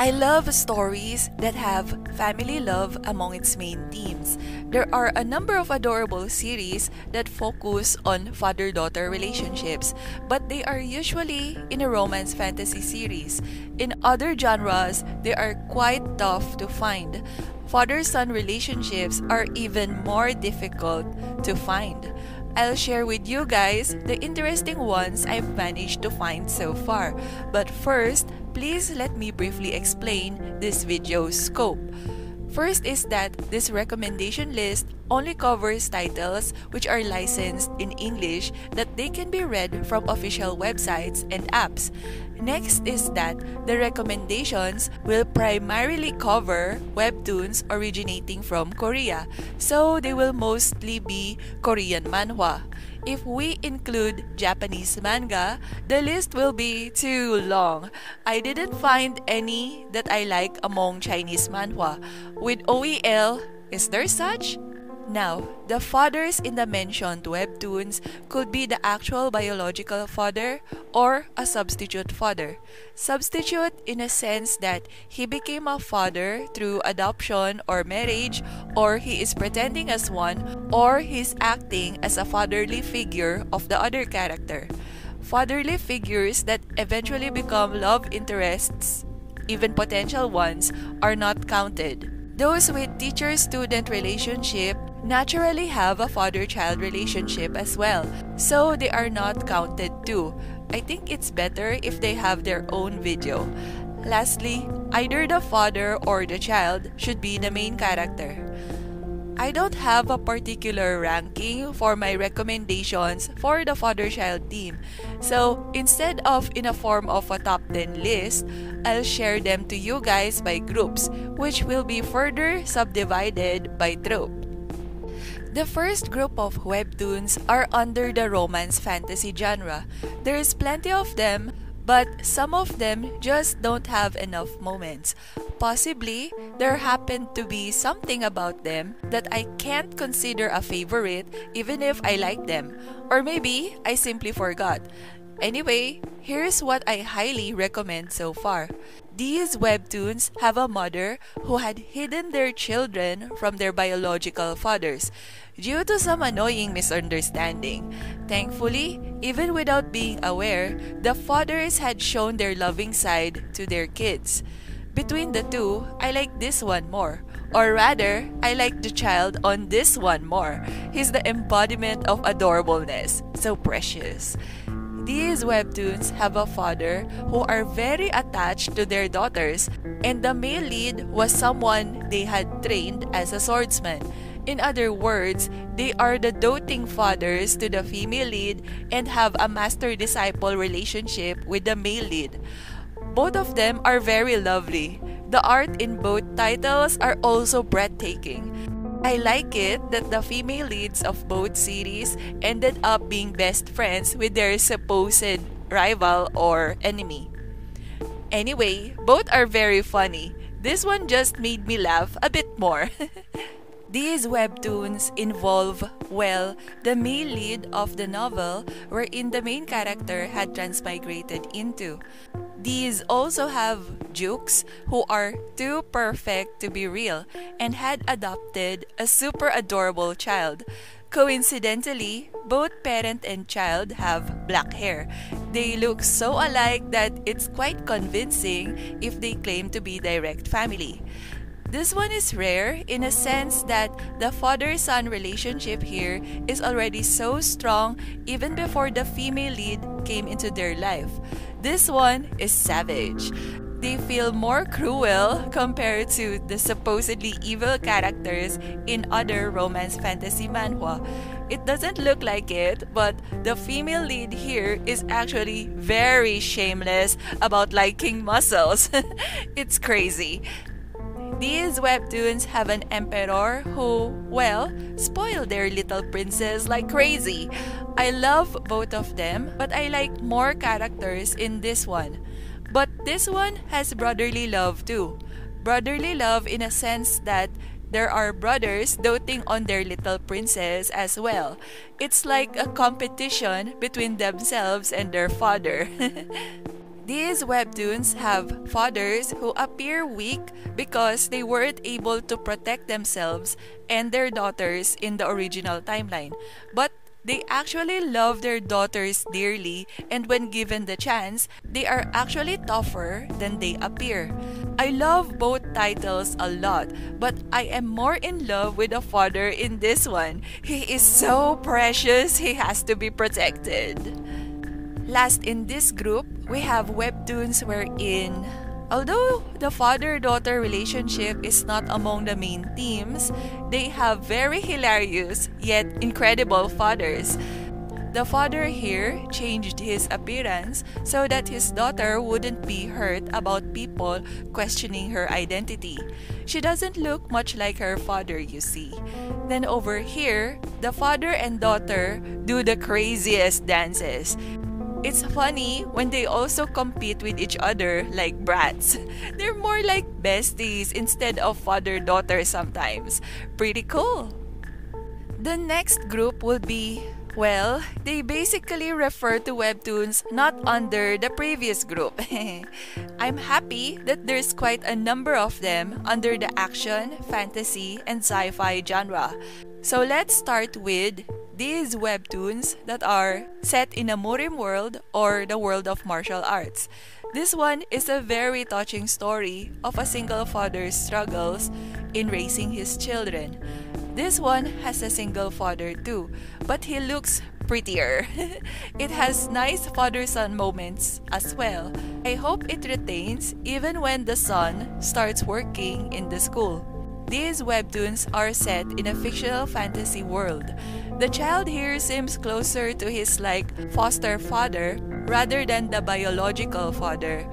I love stories that have family love among its main themes. There are a number of adorable series that focus on father-daughter relationships, but they are usually in a romance fantasy series. In other genres, they are quite tough to find. Father-son relationships are even more difficult to find. I'll share with you guys the interesting ones I've managed to find so far. But first, please let me briefly explain this video's scope. First is that this recommendation list only covers titles which are licensed in English that they can be read from official websites and apps. Next is that the recommendations will primarily cover webtoons originating from Korea, so they will mostly be Korean manhwa. If we include Japanese manga, the list will be too long. I didn't find any that I like among Chinese manhwa. With OEL, is there such? Now, the fathers in the mentioned webtoons could be the actual biological father or a substitute father. Substitute in a sense that he became a father through adoption or marriage, or he is pretending as one, or he's acting as a fatherly figure of the other character. Fatherly figures that eventually become love interests, even potential ones, are not counted. Those with teacher-student relationship naturally have a father-child relationship as well, so they are not counted too. I think it's better if they have their own video. Lastly, either the father or the child should be the main character. I don't have a particular ranking for my recommendations for the father-child team, so instead of in a form of a top 10 list, I'll share them to you guys by groups, which will be further subdivided by trope. The first group of webtoons are under the romance fantasy genre. There is plenty of them, but some of them just don't have enough moments. Possibly, there happened to be something about them that I can't consider a favorite even if I like them. Or maybe I simply forgot. Anyway, here's what I highly recommend so far. These webtoons have a mother who had hidden their children from their biological fathers due to some annoying misunderstanding. Thankfully, even without being aware, the fathers had shown their loving side to their kids. Between the two, I like this one more. Or rather, I like the child on this one more. He's the embodiment of adorableness. So precious. These webtoons have a father who are very attached to their daughters, and the male lead was someone they had trained as a swordsman. In other words, they are the doting fathers to the female lead and have a master-disciple relationship with the male lead. Both of them are very lovely. The art in both titles are also breathtaking. I like it that the female leads of both series ended up being best friends with their supposed rival or enemy. Anyway, both are very funny. This one just made me laugh a bit more. These webtoons involve, well, the male lead of the novel wherein the main character had transmigrated into. These also have jukes who are too perfect to be real and had adopted a super adorable child. Coincidentally, both parent and child have black hair. They look so alike that it's quite convincing if they claim to be direct family. This one is rare in a sense that the father-son relationship here is already so strong even before the female lead came into their life. This one is savage. They feel more cruel compared to the supposedly evil characters in other romance fantasy manhwa. It doesn't look like it, but the female lead here is actually very shameless about liking muscles. It's crazy. These webtoons have an emperor who, well, spoil their little princess like crazy. I love both of them, but I like more characters in this one. But this one has brotherly love too. Brotherly love in a sense that there are brothers doting on their little princess as well. It's like a competition between themselves and their father. These webtoons have fathers who appear weak because they weren't able to protect themselves and their daughters in the original timeline. But they actually love their daughters dearly, and when given the chance, they are actually tougher than they appear. I love both titles a lot, but I am more in love with the father in this one. He is so precious, he has to be protected. Last in this group, we have webtoons wherein, although the father-daughter relationship is not among the main themes, they have very hilarious yet incredible fathers. The father here changed his appearance so that his daughter wouldn't be hurt about people questioning her identity. She doesn't look much like her father, you see. Then over here, the father and daughter do the craziest dances. It's funny when they also compete with each other like brats. They're more like besties instead of father-daughter sometimes. Pretty cool. The next group will be, well, they basically refer to webtoons not under the previous group. I'm happy that there's quite a number of them under the action, fantasy, and sci-fi genre. So let's start with these webtoons that are set in a Murim world or the world of martial arts. This one is a very touching story of a single father's struggles in raising his children. This one has a single father too, but he looks prettier. It has nice father-son moments as well. I hope it retains even when the son starts working in the school. These webtoons are set in a fictional fantasy world. The child here seems closer to his foster father rather than the biological father.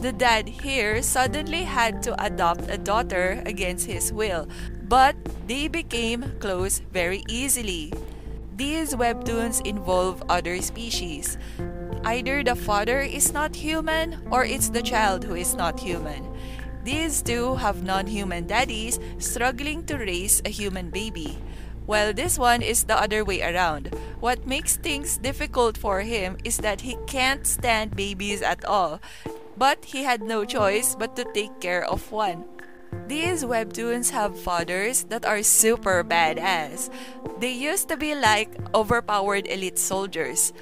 The dad here suddenly had to adopt a daughter against his will, but they became close very easily. These webtoons involve other species. Either the father is not human or it's the child who is not human. These two have non-human daddies struggling to raise a human baby, while this one is the other way around. What makes things difficult for him is that he can't stand babies at all, but he had no choice but to take care of one. These webtoons have fathers that are super badass. They used to be like overpowered elite soldiers.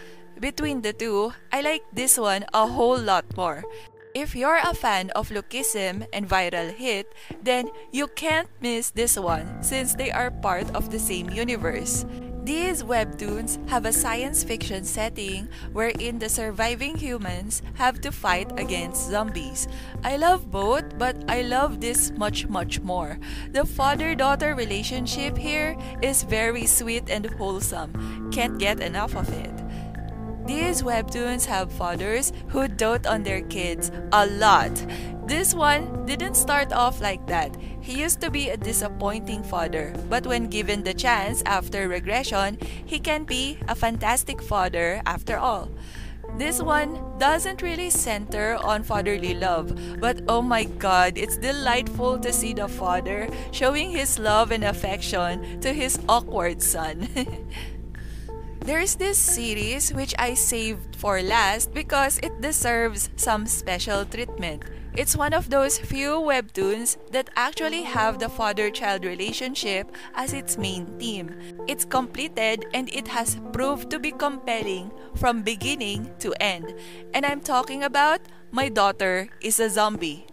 Between the two, I like this one a whole lot more. If you're a fan of lookism and viral hit, then you can't miss this one since they are part of the same universe. These webtoons have a science fiction setting wherein the surviving humans have to fight against zombies. I love both, but I love this much more. The father-daughter relationship here is very sweet and wholesome. Can't get enough of it. These webtoons have fathers who dote on their kids a lot. This one didn't start off like that. He used to be a disappointing father, but when given the chance after regression, he can be a fantastic father after all. This one doesn't really center on fatherly love, but oh my god, it's delightful to see the father showing his love and affection to his awkward son. There's this series which I saved for last because it deserves some special treatment. It's one of those few webtoons that actually have the father-child relationship as its main theme. It's completed and it has proved to be compelling from beginning to end. And I'm talking about My Daughter is a Zombie.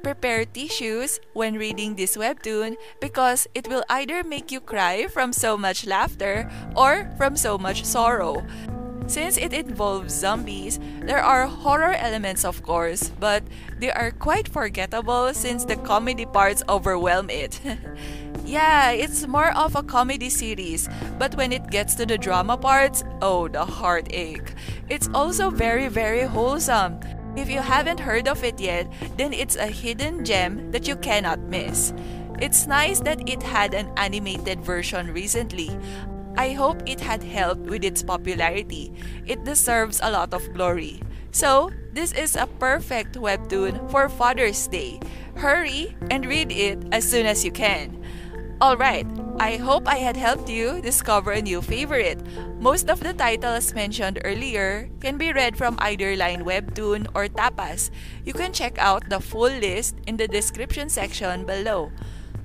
Prepare tissues when reading this webtoon because it will either make you cry from so much laughter or from so much sorrow. Since it involves zombies, there are horror elements of course, but they are quite forgettable since the comedy parts overwhelm it. Yeah, it's more of a comedy series, but when it gets to the drama parts, oh, the heartache. It's also very wholesome. If you haven't heard of it yet, then it's a hidden gem that you cannot miss. It's nice that it had an animated version recently. I hope it had helped with its popularity. It deserves a lot of glory. So, this is a perfect webtoon for Father's Day. Hurry and read it as soon as you can. Alright, I hope I had helped you discover a new favorite. Most of the titles mentioned earlier can be read from either Line Webtoon or TAPAS. You can check out the full list in the description section below.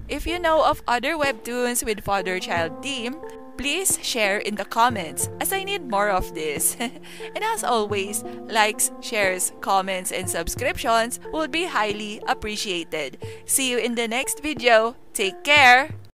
If you know of other webtoons with father-child theme, please share in the comments as I need more of this. And as always, likes, shares, comments, and subscriptions will be highly appreciated. See you in the next video. Take care!